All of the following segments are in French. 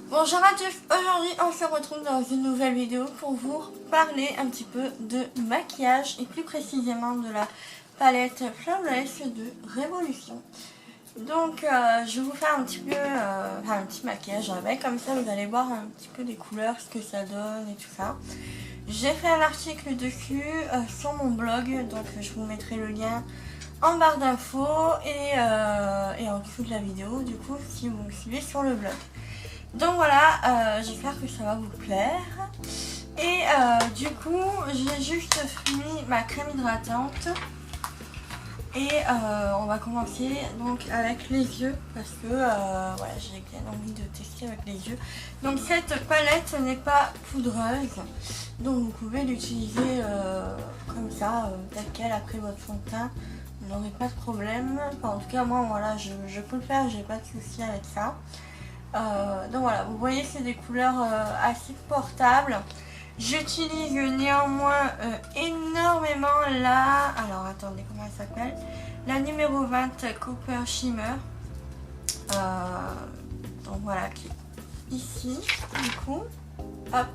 Bonjour à tous, aujourd'hui on se retrouve dans une nouvelle vidéo pour vous parler un petit peu de maquillage et plus précisément de la palette Flawless de Révolution. Donc je vais vous faire un petit peu un petit maquillage avec, comme ça vous allez voir un petit peu des couleurs, ce que ça donne et tout ça. J'ai fait un article dessus sur mon blog, donc je vous mettrai le lien en barre d'infos et en dessous de la vidéo du coup si vous me suivez sur le blog. Donc voilà, j'espère que ça va vous plaire. Et du coup, j'ai juste mis ma crème hydratante. Et on va commencer donc avec les yeux parce que voilà, j'ai bien envie de tester avec les yeux. Donc cette palette n'est pas poudreuse, donc vous pouvez l'utiliser comme ça, tel quel après votre fond de teint. Vous n'aurez pas de problème. Enfin, en tout cas moi voilà, je peux le faire, j'ai pas de souci avec ça. Donc voilà, vous voyez c'est des couleurs assez portables. J'utilise néanmoins énormément la... Alors attendez, comment elle s'appelle? La numéro 20 Copper Shimmer. Donc voilà, qui est ici du coup. Hop.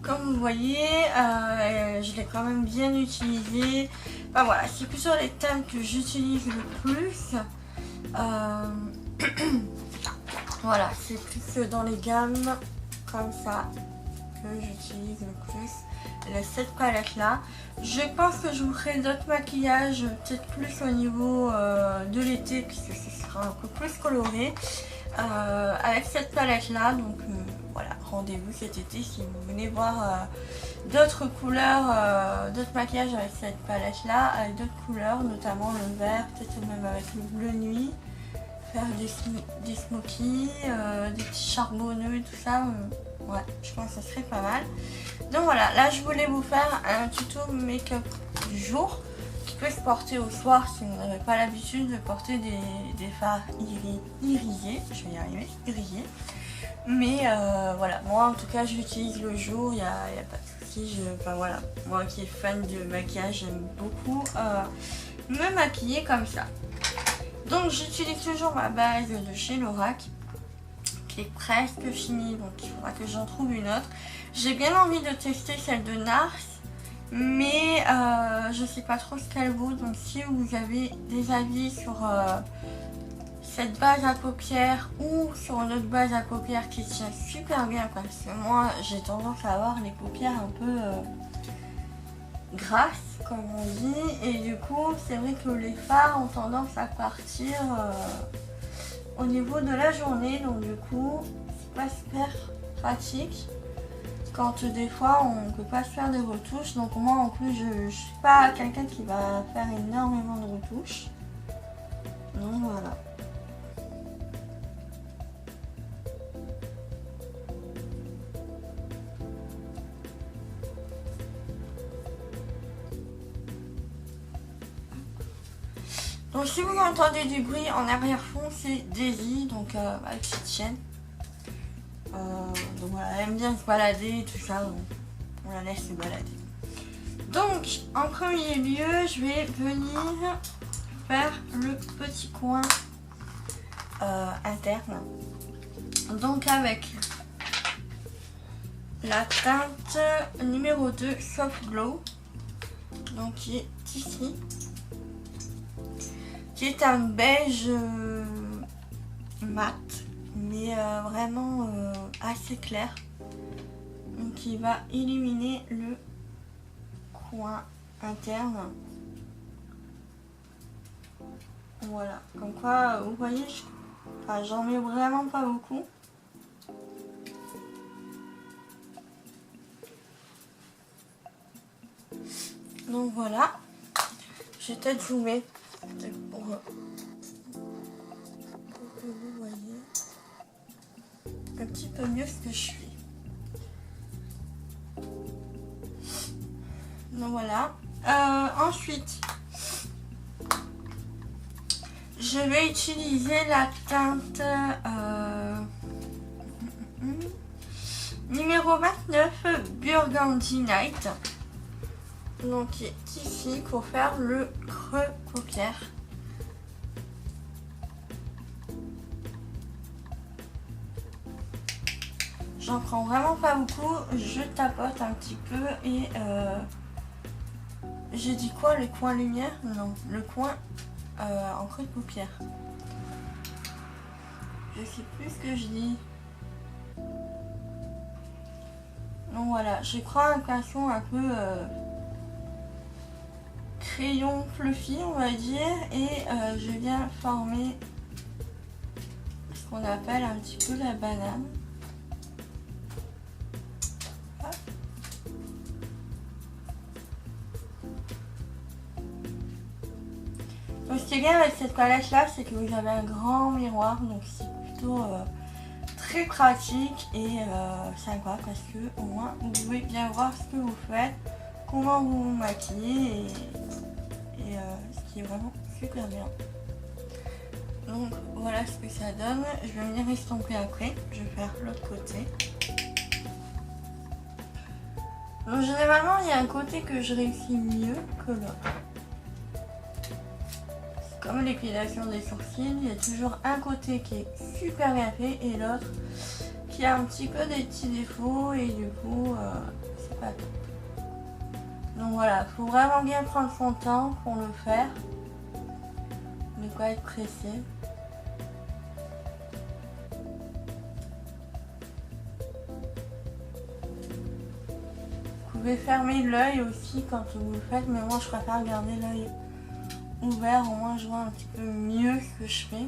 Comme vous voyez, je l'ai quand même bien utilisé. Enfin voilà, c'est plutôt les teintes que j'utilise le plus. Voilà, c'est plus dans les gammes comme ça que j'utilise le plus cette palette là. Je pense que je vous ferai d'autres maquillages, peut-être plus au niveau de l'été, puisque ce sera un peu plus coloré avec cette palette là. Donc voilà, rendez-vous cet été si vous venez voir d'autres couleurs, d'autres maquillages avec cette palette là, avec d'autres couleurs, notamment le vert, peut-être même avec le bleu nuit. Faire des smokies, des petits charbonneux et tout ça, ouais, je pense que ça serait pas mal. Donc voilà, là je voulais vous faire un tuto make-up du jour qui peut se porter au soir si vous n'avez pas l'habitude de porter des fards irisés, je vais y arriver, irisés. Mais voilà, moi en tout cas je l'utilise le jour, il n'y a pas de souci. Enfin voilà, moi qui est fan de maquillage, j'aime beaucoup me maquiller comme ça. Donc j'utilise toujours ma base de chez Lorac qui est presque finie, donc il faudra que j'en trouve une autre. J'ai bien envie de tester celle de Nars, mais je sais pas trop ce qu'elle vaut. Donc si vous avez des avis sur cette base à paupières ou sur une autre base à paupières qui tient super bien, parce que moi j'ai tendance à avoir les paupières un peu grasses comme on dit, et du coup c'est vrai que les fards ont tendance à partir au niveau de la journée, donc du coup c'est pas super pratique quand des fois on peut pas se faire des retouches. Donc moi en plus je suis pas quelqu'un qui va faire énormément de retouches, donc voilà. Donc si vous entendez du bruit en arrière-fond, c'est Daisy, donc avec cette chaîne. Donc voilà, elle aime bien se balader et tout ça, donc on la laisse se balader. Donc en premier lieu, je vais venir faire le petit coin interne. Donc avec la teinte numéro 2 Soft Glow, donc qui est ici. Qui est un beige mat, mais vraiment assez clair, donc qui va illuminer le coin interne. Voilà, comme quoi vous voyez, j'en mets vraiment pas beaucoup. Donc voilà, je vais peut-être zoomer pour que vous voyez un petit peu mieux ce que je suis. Donc voilà. Ensuite, je vais utiliser la teinte numéro 29 Burgundy Night. Donc qui est ici pour faire le creux paupière. j'en prends vraiment pas beaucoup, je tapote un petit peu et j'ai dit quoi, le coin lumière? Non, le coin en creux de paupière. Je sais plus ce que je dis. Donc voilà, je prends un pinceau un peu crayon fluffy on va dire et je viens former ce qu'on appelle un petit peu la banane. Hop. Donc ce qui est bien avec cette palette là, c'est que vous avez un grand miroir, donc c'est plutôt très pratique et sympa parce que au moins vous pouvez bien voir ce que vous faites, comment vous vous maquillez et ce qui est vraiment super bien. Donc voilà ce que ça donne. Je vais venir estomper après. Je vais faire l'autre côté. Donc généralement il y a un côté que je réussis mieux que l'autre. Comme l'épilation des sourcils, il y a toujours un côté qui est super bien fait et l'autre qui a un petit peu des petits défauts et du coup c'est pas top. Donc voilà, il faut vraiment bien prendre son temps pour le faire, ne pas être pressé. Vous pouvez fermer l'œil aussi quand vous le faites, mais moi je préfère garder l'œil ouvert, au moins je vois un petit peu mieux ce que je fais.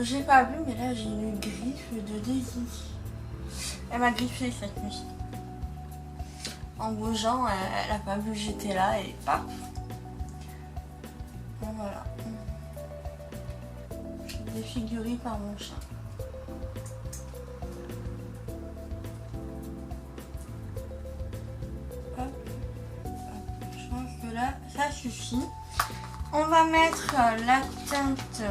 J'ai pas vu, mais là j'ai une griffe de Daisy. Elle m'a griffé cette nuit. En bougeant, elle a pas vu que j'étais là et paf. Bon voilà. Je suis défigurée par mon chat. Je pense que là, ça suffit. On va mettre la teinte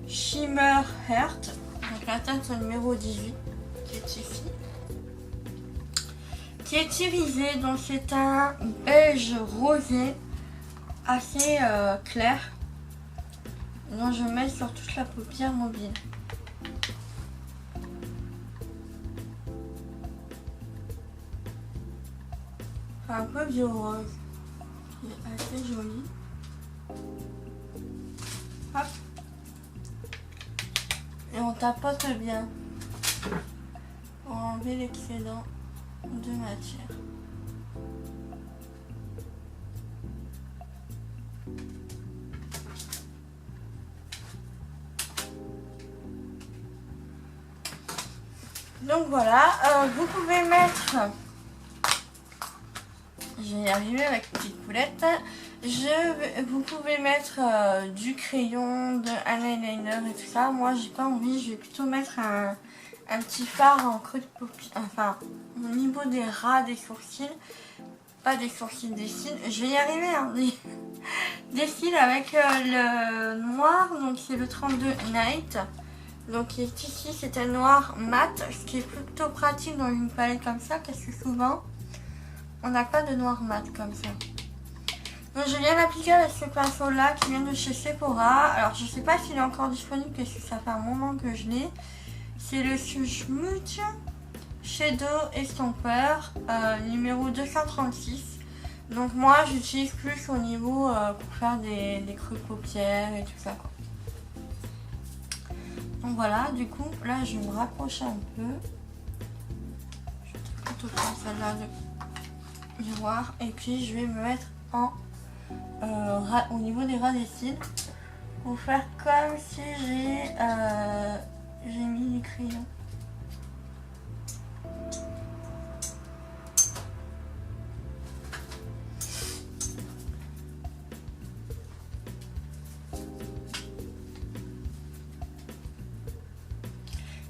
Shimmer Heart, donc la teinte numéro 18 qui est ici, qui est irisée, donc c'est un beige rosé assez clair. Donc je mets sur toute la paupière mobile. Un peu vieux rose, qui est assez joli. Hop. Et on tapote bien pour enlever l'excédent de matière. Donc voilà, vous pouvez mettre, je vais y arriver avec une petite coulette, vous pouvez mettre du crayon, un eyeliner et tout ça. Moi j'ai pas envie, je vais plutôt mettre un petit fard en creux de paupière, enfin au niveau des ras des sourcils, pas des sourcils, des cils. Je vais y arriver, hein, des cils avec le noir, donc c'est le 32 Night. Donc ici c'est un noir mat, ce qui est plutôt pratique dans une palette comme ça parce que souvent on n'a pas de noir mat comme ça. Donc je viens l'appliquer avec ce pinceau là qui vient de chez Sephora. Alors je sais pas s'il est encore disponible parce que ça fait un moment que je l'ai. C'est le Smooth Shadow Estomper numéro 236. Donc moi j'utilise plus au niveau pour faire des creux de paupières et tout ça quoi. Donc voilà, du coup là je vais me rapprocher un peu. Je vais plutôt prendre celle-là de miroir et puis je vais me mettre en au niveau des ras des cils pour faire comme si j'ai mis du crayon.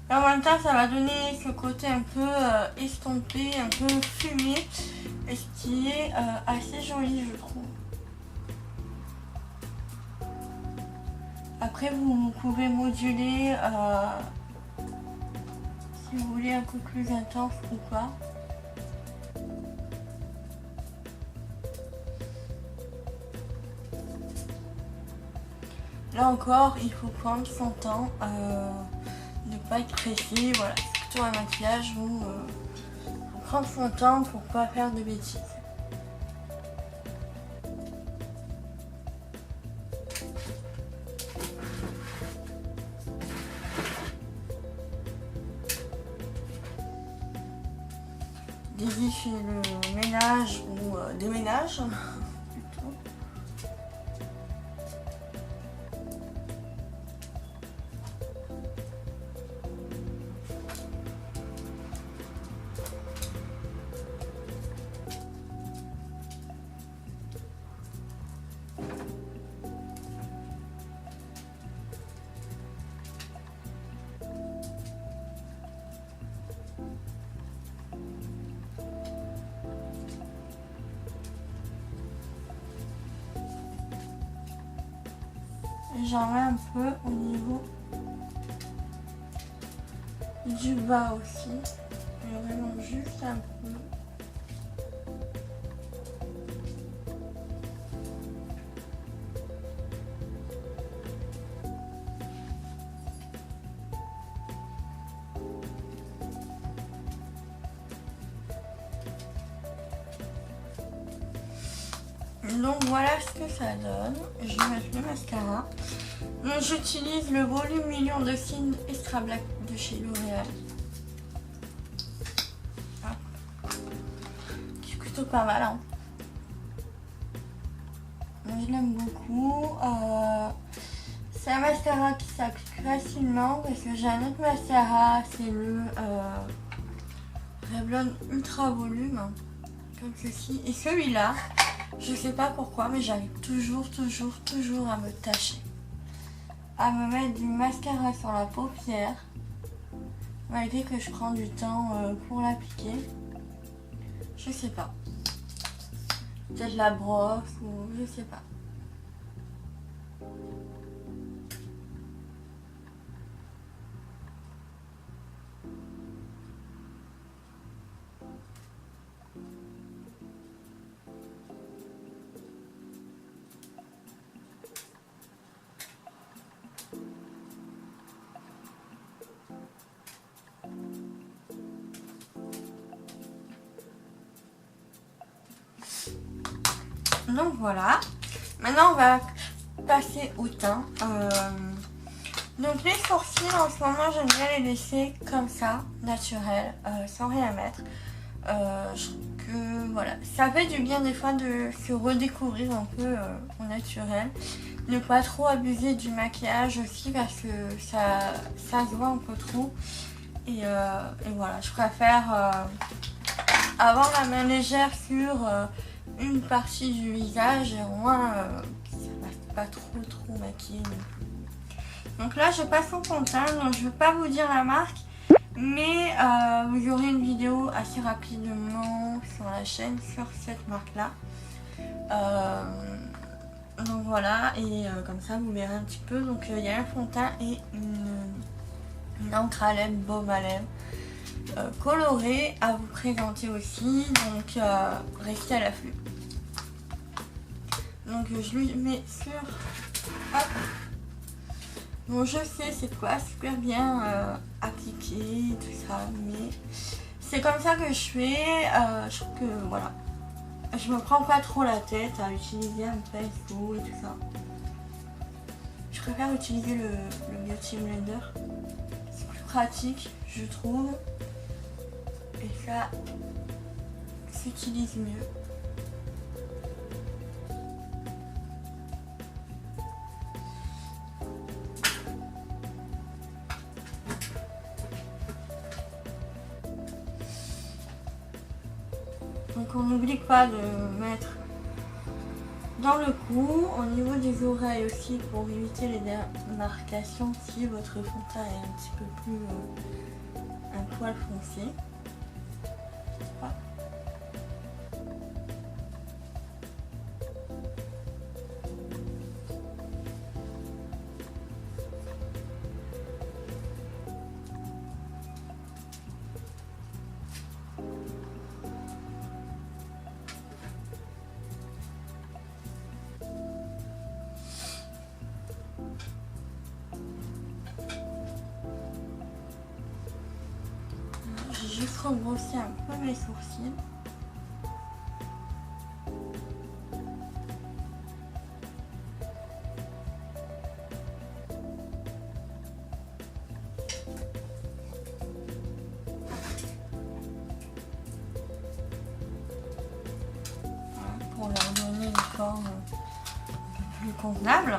Et en même temps ça va donner ce côté un peu estompé, un peu fumé, et ce qui est assez joli je trouve. Après vous pouvez moduler si vous voulez un peu plus intense ou pas. Là encore, il faut prendre son temps, ne pas être pressé. Voilà, c'est plutôt un maquillage où il faut prendre son temps pour pas faire de bêtises. Didi fait le ménage ou déménage plutôt. J'en mets un peu au niveau du bas aussi, mais vraiment juste un peu. Donc voilà ce que ça donne. Je vais mettre le mascara. Donc j'utilise le volume million de signes Extra Black de chez L'Oréal. Qui est plutôt pas mal. Hein. Je l'aime beaucoup. C'est un mascara qui s'applique facilement parce que j'ai un autre mascara, c'est le Revlon Ultra Volume, comme ceci. Et celui-là, je sais pas pourquoi, mais j'arrive toujours à me tacher. À me mettre du mascara sur la paupière, malgré que je prends du temps pour l'appliquer. Je sais pas. Peut-être la brosse ou je sais pas. Donc voilà, maintenant on va passer au teint. Donc les sourcils en ce moment j'aime bien les laisser comme ça, naturels, sans rien mettre. Je trouve que voilà, ça fait du bien des fois de se redécouvrir un peu au naturel. Ne pas trop abuser du maquillage aussi parce que ça se voit un peu trop. Et voilà, je préfère avoir la main légère sur une partie du visage et au moins ça ne pas trop maquillé non plus. Donc là je passe au fond de teint, donc je ne vais pas vous dire la marque, mais vous aurez une vidéo assez rapidement sur la chaîne sur cette marque là. Donc voilà, et comme ça vous verrez un petit peu. Donc il y a un fond de teint et une encre à lèvres, baume à lèvres colorée à vous présenter aussi, donc restez à l'affût. Donc je lui mets sur... Hop. Bon, je sais c'est quoi super bien appliqué, tout ça, mais c'est comme ça que je fais. Je trouve que voilà, je me prends pas trop la tête à utiliser un pinceau et tout ça. Je préfère utiliser le Beauty Blender, c'est plus pratique je trouve, et ça s'utilise mieux. Donc on n'oublie pas de mettre dans le cou, au niveau des oreilles aussi, pour éviter les démarcations si votre fond de teint est un petit peu plus un poil foncé. Hop. juste rebrosser un peu mes sourcils. Pour leur donner une forme plus convenable.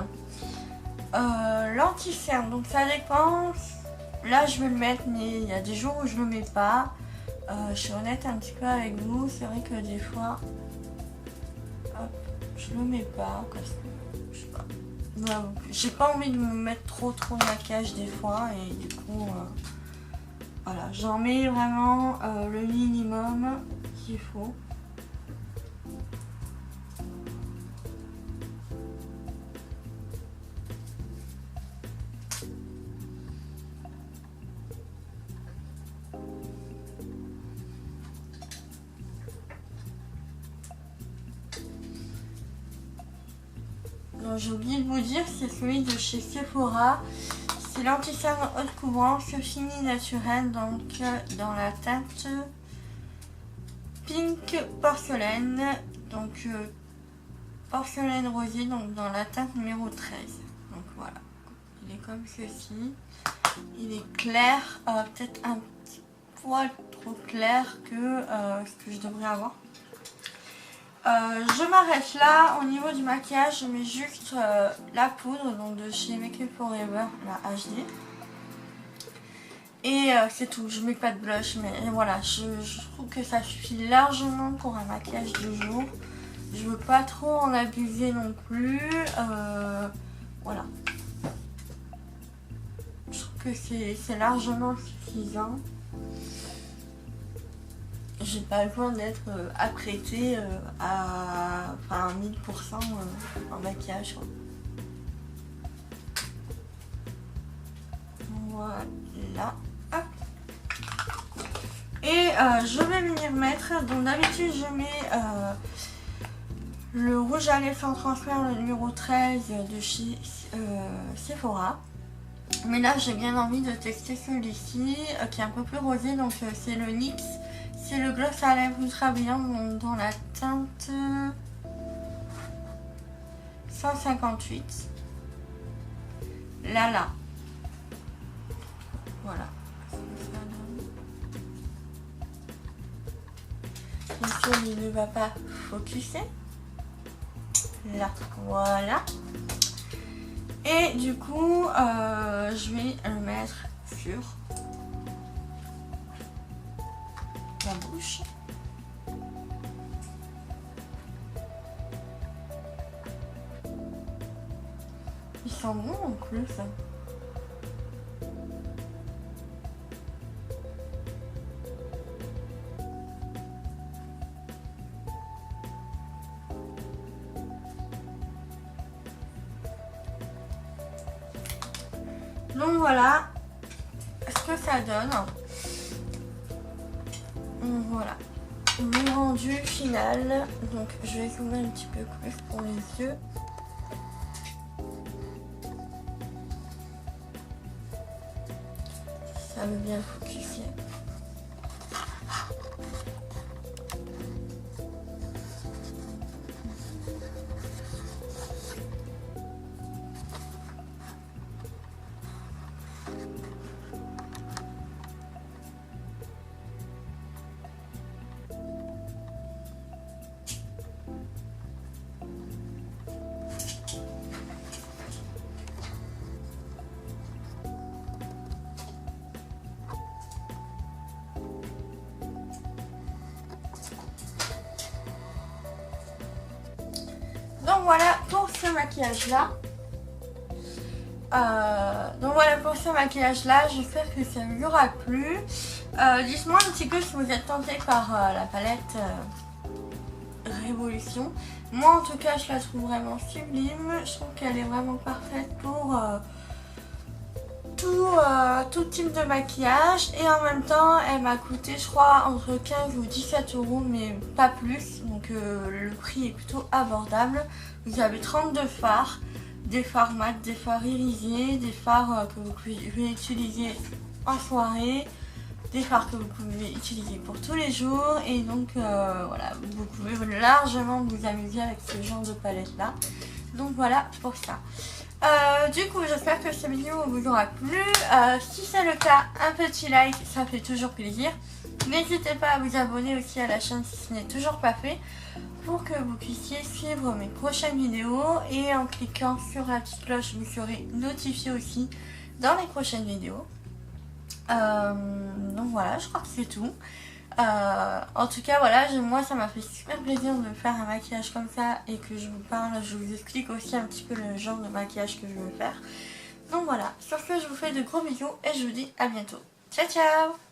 L'anti-cerne, donc ça dépend. Là je vais le mettre, mais il y a des jours où je le mets pas. Je suis honnête un petit peu avec vous, c'est vrai que des fois hop, je le mets pas parce que je sais pas. J'ai pas envie de me mettre trop de maquillage des fois et du coup voilà, j'en mets vraiment le minimum qu'il faut. J'ai oublié de vous dire, c'est celui de chez Sephora. C'est l'anti-cerne haute couvrance fini naturel, donc dans la teinte pink porcelaine, donc porcelaine rosée, donc dans la teinte numéro 13. Donc voilà, il est comme ceci. Il est clair, peut-être un petit poil trop clair que ce que je devrais avoir. Je m'arrête là. Au niveau du maquillage, je mets juste la poudre donc de chez Make Up For Ever, la HD. Et c'est tout, je mets pas de blush, mais voilà, je trouve que ça suffit largement pour un maquillage de jour. Je veux pas trop en abuser non plus. Voilà. Je trouve que c'est largement suffisant. J'ai pas besoin d'être apprêtée à 1000% en maquillage. Voilà. Hop. Et je vais venir mettre, donc d'habitude je mets le rouge à lèvres sans transfert, le numéro 13 de chez Sephora. Mais là j'ai bien envie de tester celui-ci qui est un peu plus rosé, donc c'est le NYX. C'est le gloss à lèvres ultra brillant dans la teinte 158. Là. Voilà. Bien sûr, il ne va pas focuser. Là, voilà. Et du coup, je vais le mettre sur la bouche. Il sent bon en plus. Donc voilà ce que ça donne. Donc voilà le rendu final. Donc je vais zoomer un petit peu plus pour les yeux. Ça veut bien focuser. Donc voilà pour ce maquillage là. J'espère que ça vous aura plu. Dites-moi un petit peu si vous êtes tenté par la palette Révolution. Moi en tout cas je la trouve vraiment sublime. Je trouve qu'elle est vraiment parfaite pour tout type de maquillage. Et en même temps elle m'a coûté je crois entre 15 ou 17 euros, mais pas plus. Donc le prix est plutôt abordable. Vous avez 32 fards. Des fards mat, des fards irisés, des fards que vous pouvez utiliser en soirée, des fards que vous pouvez utiliser pour tous les jours. Et donc voilà, vous pouvez largement vous amuser avec ce genre de palette là. Donc voilà pour ça. Du coup, j'espère que cette vidéo vous aura plu. Si c'est le cas, un petit like, ça fait toujours plaisir. N'hésitez pas à vous abonner aussi à la chaîne si ce n'est toujours pas fait, pour que vous puissiez suivre mes prochaines vidéos. Et en cliquant sur la petite cloche, vous serez notifié aussi dans les prochaines vidéos. Donc voilà, je crois que c'est tout. En tout cas voilà, moi ça m'a fait super plaisir de faire un maquillage comme ça et que je vous parle, je vous explique aussi un petit peu le genre de maquillage que je veux faire. Donc voilà, sur ce je vous fais de gros bisous et je vous dis à bientôt. Ciao ciao.